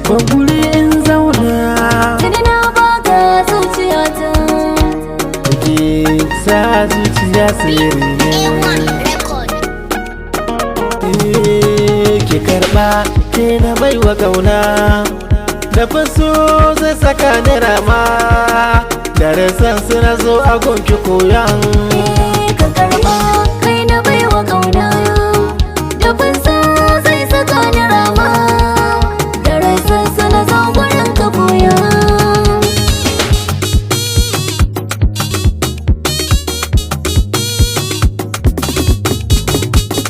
ban guri in zauna. Tuni na baka zuciyata. Take sa zuciya sirri ne. Ki karɓa ke na baiwa ƙauna. Da faso zai saka ni rama. Darasan suna zo a gonki koyan. Ka karɓa kai na baiwa ƙauna. Da fansa zai saka ni rama. Darasan suna zo gurin ka koya.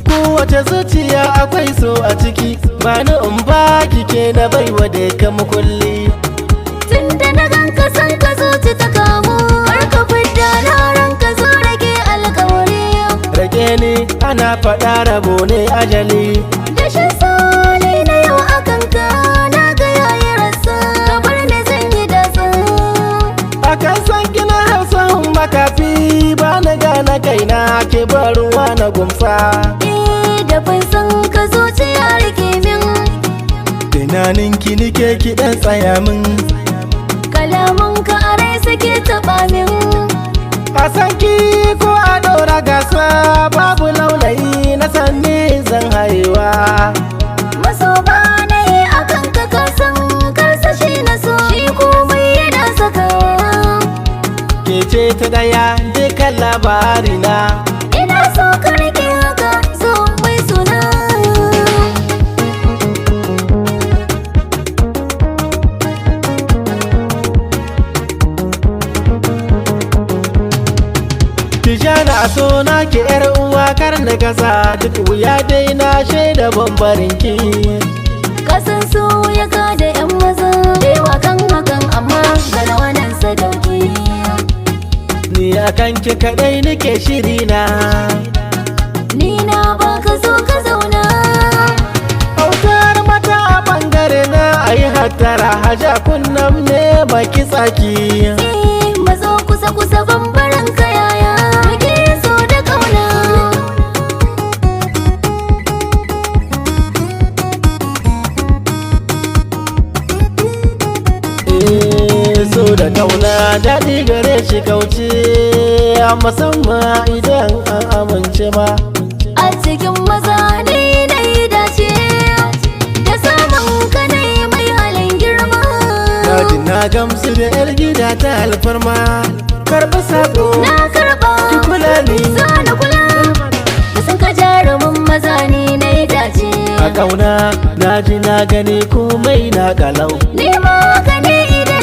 Kowace zuciya akwai so a ciki. Bani in baki ke na baiwa da ka mukulli. Tunda na ganka san ka zuci ta kamu. Har ka fidda na ranka zo rage alƙawari. Rage ni ana faɗa rabo ne ajali. Dashin sani na yau a kanka na ga yayi rasa. Ka bar ni zan yi dasa. Akan san kina hausan makafi. Ba na gane kaina ke bar ruwa na gumfa. Da ban san ka zuciya rike min. Tunanin ki nike ki dan tsaya min. Kalaman ka a rai suke taɓa min. A san ki ko a ɗora gasa. Babu laulayi na san ni zan haiwa. Maso ba na yi a kanka ka san karsa shi na so. Shi komai yana saka. Ke ce ta daya dukan labarina. Ina so ka rike haka so mai suna. Tijana a so na ki yar uwa kar na gasa. Duk wuya dai na shaida bambarin ki. Kasan so ya kada yan maza. Dewa kan hakan amma ga rawanan sadauki. Ni akan ki kadai nake shiri na. Ni na baka zo ka zauna. Autar mata a bangare na ayi hattara. Haja kunnam ne baki tsaki. Mazo kusa kusa bambaran ka yaya. Rage so da kauna. So da kauna daɗi gare shi kauce. Musamman idan an amince ma. A cikin maza ne na yi dace. Da samun ka ne mai halin girma. Kaji na gamsu da yar gida ta alfarma. Karɓi sako Na karɓa. ki kula ni. Za na kula. Da san ka jarumin maza ne na yi dace. A kauna na ji na gani komai na galau. Ni ma